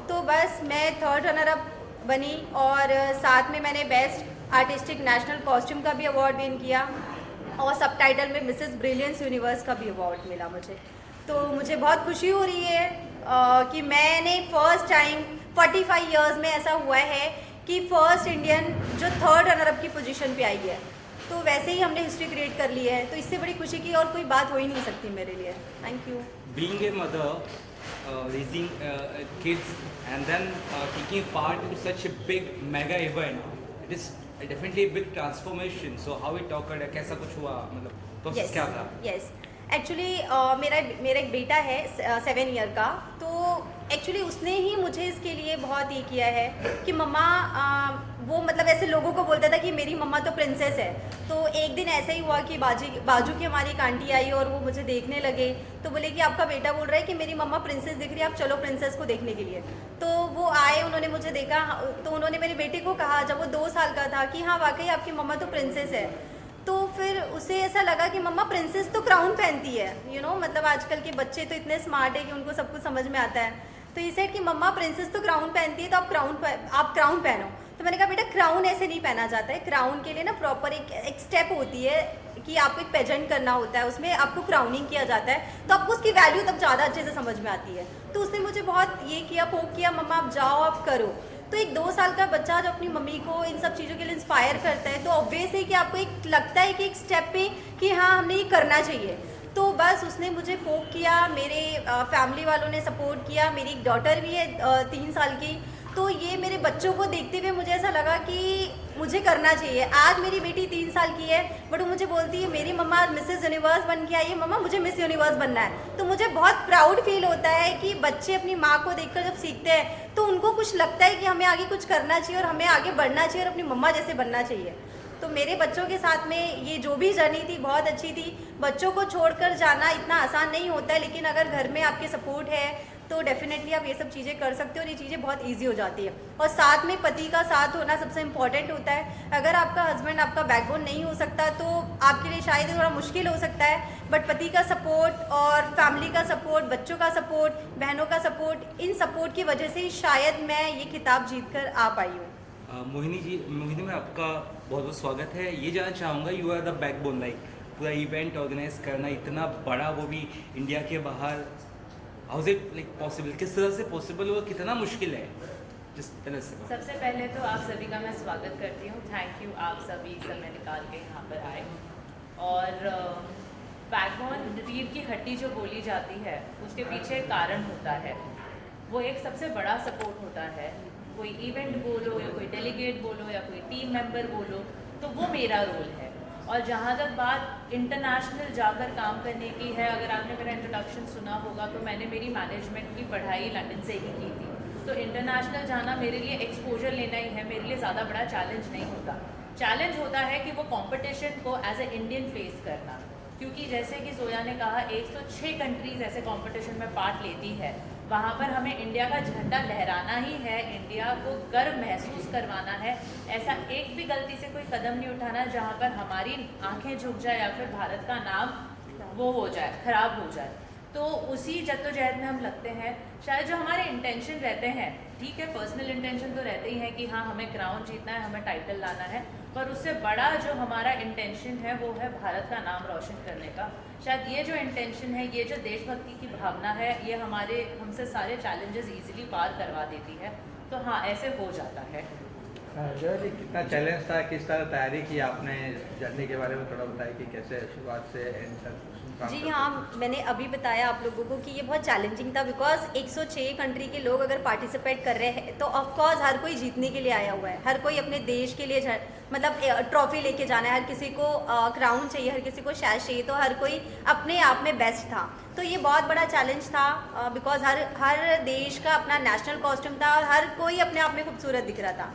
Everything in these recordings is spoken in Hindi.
तो बस मैं थर्ड रनर अप बनी और साथ में मैंने बेस्ट आर्टिस्टिक नेशनल कॉस्ट्यूम का भी अवार्ड विन किया और सबटाइटल में मिसेस ब्रिलियंस यूनिवर्स का भी अवार्ड मिला मुझे। तो मुझे बहुत खुशी हो रही है कि मैंने फर्स्ट टाइम 45 इयर्स में ऐसा हुआ है कि फर्स्ट इंडियन जो थर्ड रनर अप की पोजीशन पे आई है। तो वैसे ही हमने हिस्ट्री क्रिएट कर ली है, तो इससे बड़ी खुशी की और कोई बात हो ही नहीं सकती मेरे लिए। Thank you. Being a mother, raising kids, and then taking part in such a big mega event, it is definitely a big transformation. So how it occurred? कैसा कुछ हुआ, मतलब प्रोसेस क्या था? यस एक्चुअली मेरा एक बेटा है 7 ईयर का। तो एक्चुअली उसने ही मुझे इसके लिए बहुत ये किया है कि मम्मा वो मतलब ऐसे लोगों को बोलता था कि मेरी मम्मा तो प्रिंसेस है। तो एक दिन ऐसा ही हुआ कि बाजू की हमारी एक आंटी आई और वो मुझे देखने लगे, तो बोले कि आपका बेटा बोल रहा है कि मेरी मम्मा प्रिंसेस दिख रही है, आप चलो प्रिंसेस को देखने के लिए। तो वो आए, उन्होंने मुझे देखा, तो उन्होंने मेरे बेटे को कहा जब वो 2 साल का था कि हाँ वाकई आपकी मम्मा तो प्रिंसेस है। तो फिर उसे ऐसा लगा कि मम्मा प्रिंसेस तो क्राउन पहनती है, मतलब आजकल के बच्चे तो इतने स्मार्ट है कि उनको सब कुछ समझ में आता है। तो ये सेड कि मम्मा प्रिंसेस तो क्राउन पहनती है, तो आप क्राउन पहनो। तो मैंने कहा बेटा क्राउन ऐसे नहीं पहना जाता है, क्राउन के लिए ना प्रॉपर एक स्टेप होती है कि आपको एक पेजेंट करना होता है, उसमें आपको क्राउनिंग किया जाता है, तो आपको उसकी वैल्यू तब ज़्यादा अच्छे से समझ में आती है। तो उसने मुझे बहुत ये किया, पोक किया, मम्मा आप जाओ आप करो। तो एक 2 साल का बच्चा जब अपनी मम्मी को इन सब चीज़ों के लिए इंस्पायर करता है, तो ऑब्वियस है कि आपको एक लगता है कि एक स्टेप पे कि हाँ हमने ये करना चाहिए। तो बस उसने मुझे पोक किया, मेरे फैमिली वालों ने सपोर्ट किया, मेरी एक डॉटर भी है 3 साल की। तो ये मेरे बच्चों को देखते हुए मुझे ऐसा लगा कि मुझे करना चाहिए। आज मेरी बेटी 3 साल की है, बट वो मुझे बोलती है मेरी मम्मा आज मिसेस यूनिवर्स बन के आई है, मम्मा मुझे मिस यूनिवर्स बनना है। तो मुझे बहुत प्राउड फील होता है कि बच्चे अपनी माँ को देखकर जब सीखते हैं तो उनको कुछ लगता है कि हमें आगे कुछ करना चाहिए और हमें आगे बढ़ना चाहिए और अपनी मम्मा जैसे बनना चाहिए। तो मेरे बच्चों के साथ में ये जो भी जर्नी थी बहुत अच्छी थी। बच्चों को छोड़कर जाना इतना आसान नहीं होता है, लेकिन अगर घर में आपके सपोर्ट है तो डेफिनेटली आप ये सब चीज़ें कर सकते हो और ये चीज़ें बहुत इजी हो जाती है। और साथ में पति का साथ होना सबसे इम्पॉर्टेंट होता है। अगर आपका हस्बैंड आपका बैकबोन नहीं हो सकता तो आपके लिए शायद थोड़ा मुश्किल हो सकता है, बट पति का सपोर्ट और फैमिली का सपोर्ट, बच्चों का सपोर्ट, बहनों का सपोर्ट, इन सपोर्ट की वजह से ही शायद मैं ये खिताब जीत कर आ पाई हूँ। मोहिनी में आपका बहुत बहुत स्वागत है। ये जानना चाहूँगा, you are the backbone, like पूरा इवेंट ऑर्गेनाइज करना इतना बड़ा, वो भी इंडिया के बाहर, how is it like possible, किस तरह से पॉसिबल हुआ, कितना मुश्किल है जिस तरह से? सबसे पहले तो आप सभी का मैं स्वागत करती हूँ। थैंक यू, आप सभी समय निकाल के यहाँ पर आए। और बैकबोन, रीढ़ की हड्डी जो बोली जाती है उसके पीछे एक कारण होता है, वो एक सबसे बड़ा सपोर्ट होता है। कोई इवेंट बोलो या कोई डेलीगेट बोलो या कोई टीम मेंबर बोलो, तो वो मेरा रोल है। और जहाँ तक बात इंटरनेशनल जाकर काम करने की है, अगर आपने मेरा इंट्रोडक्शन सुना होगा तो मैंने मेरी मैनेजमेंट की पढ़ाई लंदन से ही की थी। तो इंटरनेशनल जाना मेरे लिए एक्सपोजर लेना ही है, मेरे लिए ज़्यादा बड़ा चैलेंज नहीं होता। चैलेंज होता है कि वो कंपटीशन को एज ए इंडियन फेस करना, क्योंकि जैसे कि जोया ने कहा 106 कंट्रीज़ ऐसे कंपटीशन में पार्ट लेती है। वहाँ पर हमें इंडिया का झंडा लहराना ही है, इंडिया को गर्व महसूस करवाना है। ऐसा एक भी गलती से कोई कदम नहीं उठाना जहाँ पर हमारी आंखें झुक जाए या फिर भारत का नाम वो हो जाए, खराब हो जाए। तो उसी जद्दोजहद में हम लगते हैं। शायद जो हमारे इंटेंशन रहते हैं, ठीक है, पर्सनल इंटेंशन तो रहते ही हैं कि हाँ हमें क्राउन जीतना है, हमें टाइटल लाना है, पर उससे बड़ा जो हमारा इंटेंशन है वो है भारत का नाम रोशन करने का। शायद ये जो इंटेंशन है, ये जो देशभक्ति की भावना है, ये हमसे सारे चैलेंजेस इजीली पार करवा देती है। तो हाँ, ऐसे हो जाता है। जो कितना चैलेंज था, किस तरह तैयारी की आपने, जर्नी के बारे में थोड़ा बताइए कि कैसे शुरुआत से एंड तक? जी हाँ, मैंने अभी बताया आप लोगों को कि ये बहुत चैलेंजिंग था, बिकॉज 106 कंट्री के लोग अगर पार्टिसिपेट कर रहे हैं तो ऑफकोर्स हर कोई जीतने के लिए आया हुआ है, हर कोई अपने देश के लिए मतलब ट्रॉफी लेके जाना है, हर किसी को क्राउन चाहिए, हर किसी को शैश चाहिए, तो हर कोई अपने आप में बेस्ट था। तो ये बहुत बड़ा चैलेंज था, बिकॉज हर देश का अपना नेशनल कॉस्ट्यूम था और हर कोई अपने आप में खूबसूरत दिख रहा था।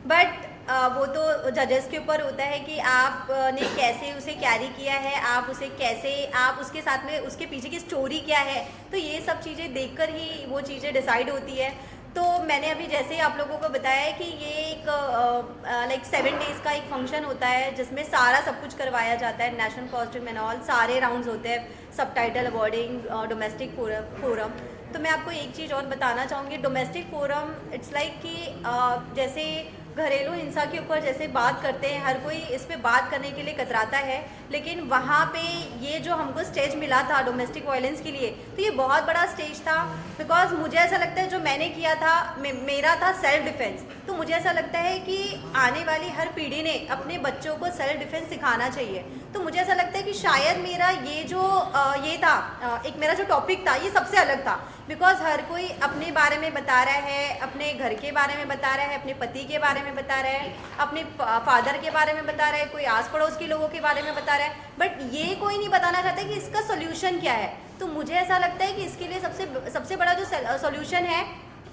बट वो तो जजेस के ऊपर होता है कि आपने कैसे उसे कैरी किया है, आप उसे कैसे, आप उसके साथ में उसके पीछे की स्टोरी क्या है, तो ये सब चीज़ें देखकर ही वो चीज़ें डिसाइड होती है। तो मैंने अभी जैसे ही आप लोगों को बताया है कि ये एक लाइक 7 डेज़ का एक फंक्शन होता है जिसमें सारा सब कुछ करवाया जाता है, नेशनल कॉस्ट्यूम एंड ऑल, सारे राउंड्स होते हैं, सबटाइटल अवार्डिंग, डोमेस्टिक फोरम। तो मैं आपको एक चीज़ और बताना चाहूँगी, डोमेस्टिक फोरम इट्स लाइक कि जैसे घरेलू हिंसा के ऊपर जैसे बात करते हैं, हर कोई इस पे बात करने के लिए कतराता है, लेकिन वहाँ पे ये जो हमको स्टेज मिला था डोमेस्टिक वायलेंस के लिए, तो ये बहुत बड़ा स्टेज था। बिकॉज मुझे ऐसा लगता है जो मैंने किया था मेरा था सेल्फ डिफेंस। तो मुझे ऐसा लगता है कि आने वाली हर पीढ़ी ने अपने बच्चों को सेल्फ डिफेंस सिखाना चाहिए। तो मुझे ऐसा लगता है कि शायद मेरा ये जो ये था एक मेरा जो टॉपिक था ये सबसे अलग था। बिकॉज हर कोई अपने बारे में बता रहा है, अपने घर के बारे में बता रहा है, अपने पति के बारे में बता रहा है, अपने फादर के बारे में बता रहा है, कोई आस पड़ोस के लोगों के बारे में बता रहा है, बट ये कोई नहीं बताना चाहता कि इसका सोल्यूशन क्या है। तो मुझे ऐसा लगता है कि इसके लिए सबसे बड़ा जो सोल्यूशन है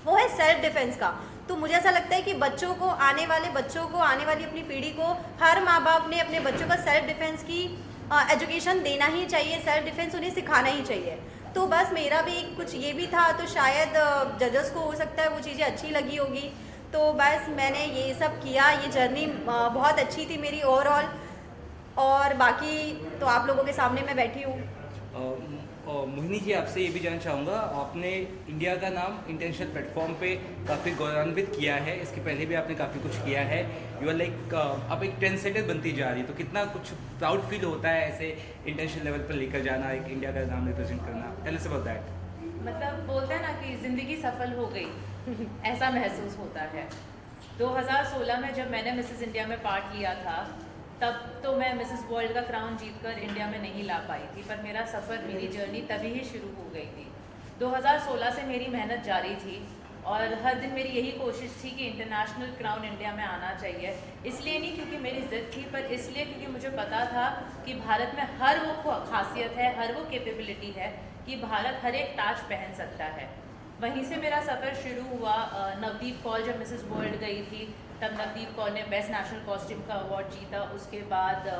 वो है सेल्फ डिफेंस का। तो मुझे ऐसा लगता है कि बच्चों को, आने वाले बच्चों को, आने वाली अपनी पीढ़ी को हर माँ बाप ने अपने बच्चों का सेल्फ डिफेंस की एजुकेशन देना ही चाहिए, सेल्फ डिफेंस उन्हें सिखाना ही चाहिए। तो बस मेरा भी कुछ ये भी था, तो शायद जजेस को हो सकता है वो चीज़ें अच्छी लगी होगी। तो बस मैंने ये सब किया, ये जर्नी बहुत अच्छी थी मेरी ओवरऑल, और बाकी तो आप लोगों के सामने मैं बैठी हूँ। मोहिनी जी, आपसे ये भी जानना चाहूँगा, आपने इंडिया का नाम इंटरनेशनल प्लेटफॉर्म पे काफ़ी गौरवान्वित किया है, इसके पहले भी आपने काफ़ी कुछ किया है, यू आर लाइक आप एक ट्रेंड सेटर बनती जा रही, तो कितना कुछ प्राउड फील होता है ऐसे इंटरनेशनल लेवल पर लेकर जाना, एक इंडिया का नाम रिप्रेजेंट करना? Tell us about that. मतलब बोलते हैं ना कि ज़िंदगी सफल हो गई ऐसा महसूस होता है। 2016 में जब मैंने मिसेस इंडिया में पार्ट लिया था, तब तो मैं मिसेस वर्ल्ड का क्राउन जीतकर इंडिया में नहीं ला पाई थी, पर मेरा सफ़र, मेरी जर्नी तभी ही शुरू हो गई थी। 2016 से मेरी मेहनत जारी थी और हर दिन मेरी यही कोशिश थी कि इंटरनेशनल क्राउन इंडिया में आना चाहिए। इसलिए नहीं क्योंकि मेरी ज़िद थी, पर इसलिए क्योंकि मुझे पता था कि भारत में हर वो खासियत है, हर वो कैपेबिलिटी है कि भारत हर एक ताज पहन सकता है। वहीं से मेरा सफ़र शुरू हुआ। नवदीप कौर जब मिसेस वर्ल्ड गई थी, तब नवदीप कौर ने बेस्ट नेशनल कॉस्ट्यूम का अवार्ड जीता। उसके बाद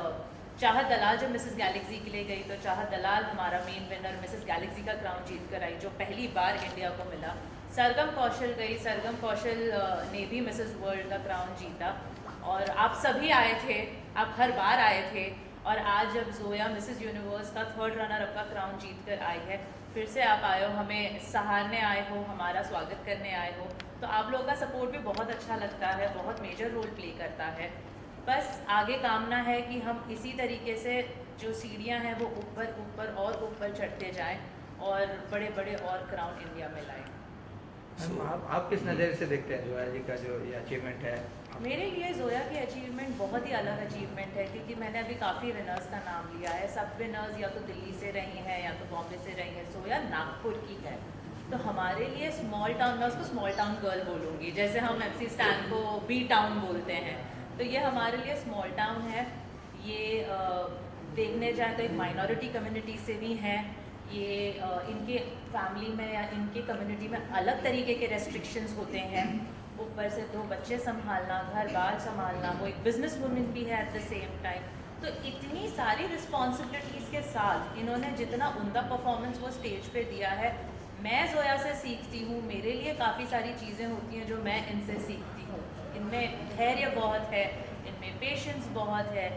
चाहत दलाल जब मिसेस गैलेक्सी के लिए गई, तो चाहत दलाल हमारा मेन विनर मिसेस गैलेक्सी का क्राउन जीत कर आई, जो पहली बार इंडिया को मिला। सरगम कौशल गई, सरगम कौशल ने भी मिसेस वर्ल्ड का क्राउन जीता। और आप सभी आए थे, आप हर बार आए थे, और आज जब जोया मिसेस यूनिवर्स का 3rd रनर अप का क्राउन जीत कर आई है, फिर से आप आए हो, हमें सहारने आए हो, हमारा स्वागत करने आए हो। तो आप लोगों का सपोर्ट भी बहुत अच्छा लगता है, बहुत मेजर रोल प्ले करता है। बस आगे कामना है कि हम इसी तरीके से जो सीढ़ियां हैं वो ऊपर ऊपर और ऊपर चढ़ते जाएं और बड़े बड़े और क्राउन इंडिया में लाएं। आप किस नज़र से देखते हैं जोया जी का जो ये अचीवमेंट है? मेरे लिए जोया की अचीवमेंट बहुत ही अलग अचीवमेंट है, क्योंकि मैंने अभी काफ़ी विनर्स का नाम लिया है। सब विनर्स या तो दिल्ली से रही हैं या तो बॉम्बे से रही हैं, जोया नागपुर की है। तो हमारे लिए स्मॉल टाउन, मैं उसको स्मॉल टाउन गर्ल बोलूँगी, जैसे हम MC स्टैन को बी टाउन बोलते हैं, तो ये हमारे लिए स्मॉल टाउन है। ये देखने जाए तो एक माइनॉरिटी कम्युनिटी से भी हैं। ये इनके फैमिली में या इनके कम्युनिटी में अलग तरीके के रेस्ट्रिक्शंस होते हैं। ऊपर से 2 बच्चे संभालना, घर बार संभालना, वो एक बिजनेस वुमेन भी है एट द सेम टाइम। तो इतनी सारी रिस्पॉन्सिबिलिटीज़ के साथ इन्होंने जितना उनका परफॉर्मेंस वो स्टेज पे दिया है, मैं जोया से सीखती हूँ। मेरे लिए काफ़ी सारी चीज़ें होती हैं जो मैं इनसे सीखती हूँ। इनमें धैर्य बहुत है, इनमें पेशेंस बहुत है,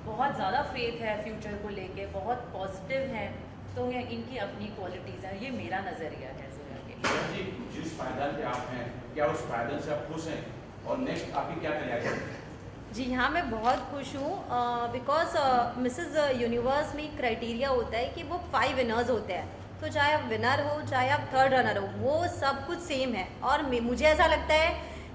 बहुत ज़्यादा फेथ है फ्यूचर को लेके, बहुत पॉजिटिव हैं। तो ये इनकी अपनी क्वालिटीज़ हैं, ये मेरा नज़रिया है जोया के। जी, जिस पायदान पे आप हैं, क्या उस पायदान से आप खुश हैं और नेक्स्ट आपकी क्या तैयारी है? जी हाँ, मैं बहुत खुश हूँ बिकॉज मिसेस यूनिवर्स में क्राइटेरिया होता है कि वो 5 विनर्स होते हैं। तो चाहे आप विनर हो, चाहे आप 3rd रनर हो, वो सब कुछ सेम है। और मुझे ऐसा लगता है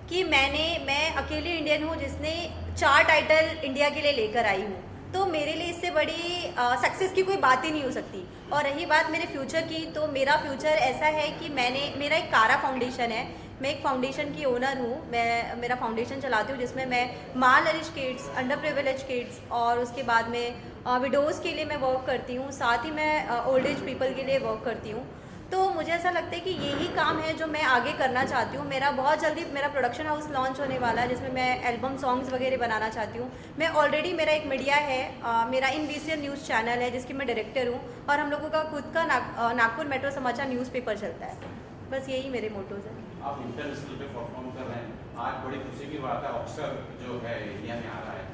कि मैं अकेली इंडियन हूँ जिसने 4 टाइटल इंडिया के लिए लेकर आई हूँ। तो मेरे लिए इससे बड़ी सक्सेस की कोई बात ही नहीं हो सकती। और रही बात मेरे फ्यूचर की, तो मेरा फ्यूचर ऐसा है कि मेरा एक कारा फाउंडेशन है। मैं एक फाउंडेशन की ओनर हूँ। मैं मेरा फाउंडेशन चलाती हूँ जिसमें मैं malnourish kids, under privilege kids और उसके बाद में विडोज़ के लिए मैं वर्क करती हूँ। साथ ही मैं ओल्ड एज पीपल के लिए वर्क करती हूँ। तो मुझे ऐसा लगता है कि यही काम है जो मैं आगे करना चाहती हूँ। मेरा बहुत जल्दी मेरा प्रोडक्शन हाउस लॉन्च होने वाला है जिसमें मैं एल्बम सॉन्ग्स वगैरह बनाना चाहती हूँ। मैं ऑलरेडी, मेरा एक मीडिया है, मेरा INVCN न्यूज़ चैनल है जिसकी मैं डायरेक्टर हूँ, और हम लोगों का खुद का नागपुर मेट्रो समाचार न्यूज़पेपर चलता है। बस यही मेरे मोटोज़ हैं। आप इंटरनेशनल पे परफॉर्म कर रहे हैं, आज बड़ी खुशी की बात है, ऑस्कर जो है इंडिया में आ रहा है,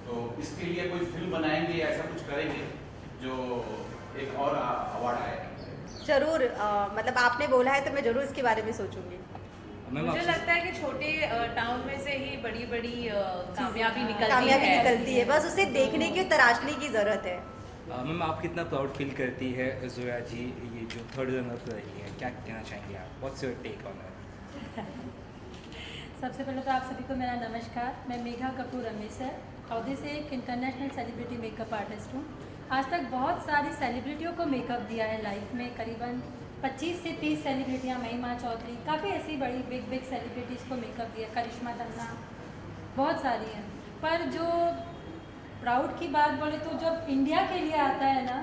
तो इसके लिए कोई फिल्म बनाएंगे, ऐसा कुछ करेंगे जो एक और अवार्ड आए? ज़रूर मतलब आपने बोला है तो मैं ज़रूर इसके बारे में सोचूंगी। मैम मुझे आपसे लगता है कि छोटे टाउन में से ही बड़ी बड़ी कामयाबी निकलती कामयाबी है। निकलती है, बस उसे देखने की तराशने की ज़रूरत है। मैम आप कितना प्राउड फील करती है जोया जी ये जो थर्ड रनर रही है, क्या कहना चाहेंगे आप? What's your take on it? सबसे पहले तो आप सभी को मेरा नमस्कार। मैं मेघा कपूर अमृतसर अवधि से एक इंटरनेशनल सेलिब्रिटी मेकअप आर्टिस्ट हूँ। आज तक बहुत सारी सेलिब्रिटियों को मेकअप दिया है लाइफ में, करीबन 25 से 30 सेलिब्रिटियाँ, महिमा चौधरी, काफ़ी ऐसी बड़ी बिग सेलिब्रिटीज़ को मेकअप दिया, करिश्मा तन्ना, बहुत सारी हैं। पर जो प्राउड की बात बोले तो जब इंडिया के लिए आता है ना,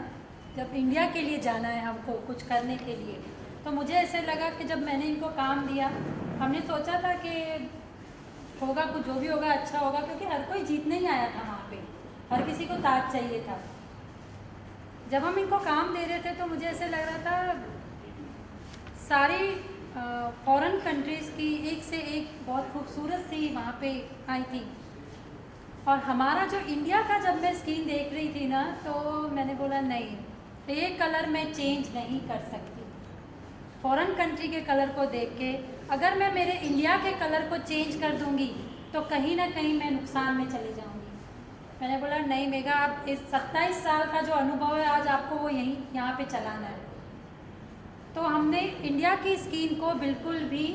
जब इंडिया के लिए जाना है हमको कुछ करने के लिए, तो मुझे ऐसे लगा कि जब मैंने इनको काम दिया, हमने सोचा था कि होगा कुछ, जो भी होगा अच्छा होगा, क्योंकि हर कोई जीतने ही आया था वहाँ पे, हर किसी को ताज चाहिए था। जब हम इनको काम दे रहे थे तो मुझे ऐसे लग रहा था सारी फॉरेन कंट्रीज़ की एक से एक बहुत खूबसूरत सी वहाँ पे आई थी, और हमारा जो इंडिया का जब मैं स्किन देख रही थी ना, तो मैंने बोला नहीं, ये कलर मैं चेंज नहीं कर सकती। फॉरेन कंट्री के कलर को देख के अगर मैं मेरे इंडिया के कलर को चेंज कर दूंगी तो कहीं ना कहीं मैं नुकसान में चली जाऊंगी। मैंने बोला नहीं मेघा, आप इस 27 साल का जो अनुभव है आज आपको वो यहाँ पे चलाना है। तो हमने इंडिया की स्किन को बिल्कुल भी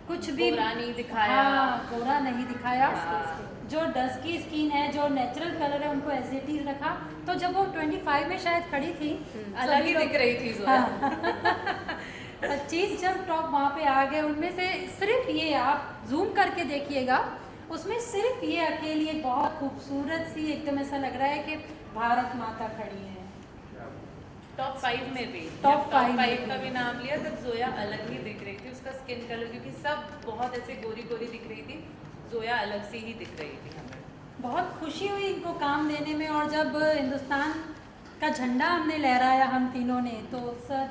कुछ भी गोरा नहीं दिखाया। हाँ, गोरा नहीं दिखाया। हाँ। जो डस्की स्किन है, जो नेचुरल कलर है, उनको एज इट इज रखा। तो जब वो 25 में शायद खड़ी थी, अलग ही दिख रही थी जोया। हाँ। 25 जब टॉप वहाँ पे आ गए, उनमें से सिर्फ ये, आप जूम करके देखिएगा, उसमें सिर्फ ये अकेली एक बहुत खूबसूरत सी, एकदम ऐसा लग रहा है कि भारत माता खड़ी है। टॉप 5 में भी, टॉप जब 5 5 का भी नाम लिया तब जोया अलग ही दिख रही थी। उसका स्किन कलर, क्योंकि सब बहुत ऐसे गोरी गोरी दिख रही थी, जोया अलग से ही दिख रही थी हमें। बहुत खुशी हुई इनको काम देने में, और जब हिंदुस्तान का झंडा हमने लहराया हम तीनों ने, तो सर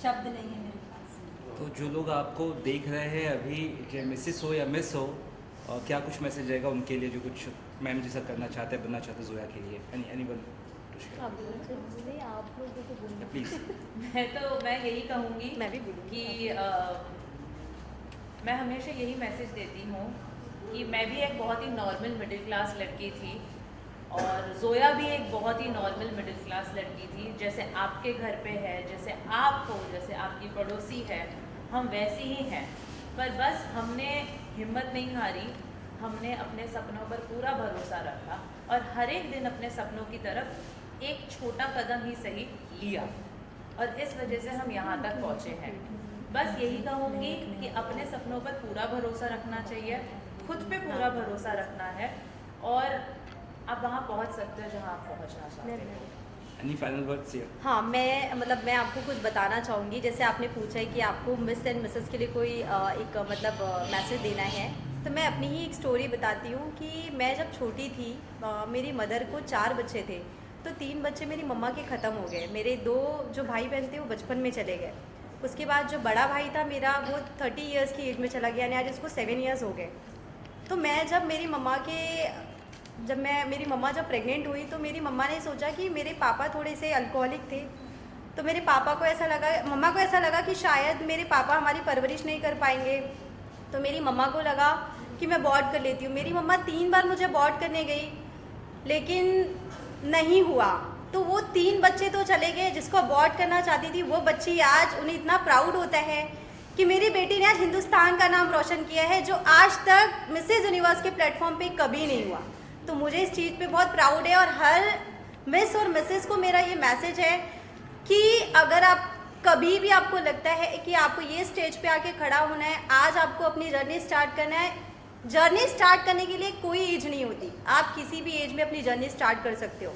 शब्द नहीं है मेरे पास। तो जो लोग आपको देख रहे हैं अभी, चाहे मिसिस हो या मिस हो, क्या कुछ मैसेज रहेगा उनके लिए जो कुछ मैम जैसा करना चाहते हैं, बनना चाहते हैं जोया के लिए? Anyone please. मैं यही कहूँगी, मैं भी बोलूँगी कि मैं हमेशा यही मैसेज देती हूँ कि मैं भी एक बहुत ही नॉर्मल मिडिल क्लास लड़की थी, और जोया भी एक बहुत ही नॉर्मल मिडिल क्लास लड़की थी। जैसे आपके घर पे है, जैसे आप हो, जैसे आपकी पड़ोसी है, हम वैसी ही हैं। पर बस हमने हिम्मत नहीं हारी, हमने अपने सपनों पर पूरा भरोसा रखा, और हर एक दिन अपने सपनों की तरफ एक छोटा कदम ही सही लिया, और इस वजह से हम यहाँ तक पहुँचे हैं। बस यही कहूँगी कि अपने सपनों पर पूरा भरोसा रखना चाहिए, खुद पे पूरा भरोसा रखना है, और आप वहाँ पहुँच सकते हो जहाँ आप पहुँचना चाहते हो। Any final words here? हाँ, मैं आपको कुछ बताना चाहूँगी। जैसे आपने पूछा है कि आपको मिस एंड मिसेस के लिए कोई एक मैसेज देना है, तो मैं अपनी ही एक स्टोरी बताती हूँ कि मैं जब छोटी थी, मेरी मदर को 4 बच्चे थे, तो 3 बच्चे मेरी मम्मा के ख़त्म हो गए। मेरे 2 जो भाई बहन थे वो बचपन में चले गए। उसके बाद जो बड़ा भाई था मेरा, वो 30 इयर्स की एज में चला गया, यानी आज उसको 7 इयर्स हो गए। तो मैं जब मेरी मम्मा जब प्रेग्नेंट हुई, तो मेरी मम्मा ने सोचा कि मेरे पापा थोड़े से अल्कोहलिक थे, तो मेरे पापा को ऐसा लगा, मम्मा को ऐसा लगा कि शायद मेरे पापा हमारी परवरिश नहीं कर पाएंगे। तो मेरी मम्मा को लगा कि मैं अबॉर्ट कर लेती हूँ। मेरी मम्मा 3 बार मुझे अबॉर्ट करने गई, लेकिन नहीं हुआ। तो वो 3 बच्चे तो चले गए, जिसको अबॉर्ट करना चाहती थी वो बच्ची आज, उन्हें इतना प्राउड होता है कि मेरी बेटी ने आज हिंदुस्तान का नाम रोशन किया है, जो आज तक मिसेस यूनिवर्स के प्लेटफॉर्म पे कभी नहीं हुआ। तो मुझे इस चीज़ पे बहुत प्राउड है, और हर मिस और मिसेस को मेरा ये मैसेज है कि अगर आप कभी भी आपको लगता है कि आपको ये स्टेज पे आके खड़ा होना है, आज आपको अपनी जर्नी स्टार्ट करना है। जर्नी स्टार्ट करने के लिए कोई एज नहीं होती, आप किसी भी एज में अपनी जर्नी स्टार्ट कर सकते हो।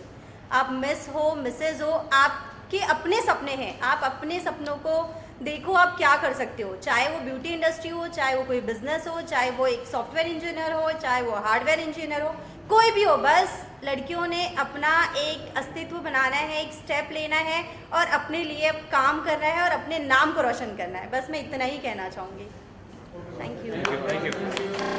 आप मिस हो, मिसेज हो, आपके अपने सपने हैं, आप अपने सपनों को देखो, आप क्या कर सकते हो। चाहे वो ब्यूटी इंडस्ट्री हो, चाहे वो कोई बिजनेस हो, चाहे वो एक सॉफ्टवेयर इंजीनियर हो, चाहे वो हार्डवेयर इंजीनियर हो, कोई भी हो, बस लड़कियों ने अपना एक अस्तित्व बनाना है, एक स्टेप लेना है, और अपने लिए काम करना है, और अपने नाम को रोशन करना है। बस मैं इतना ही कहना चाहूँगी। Thank you.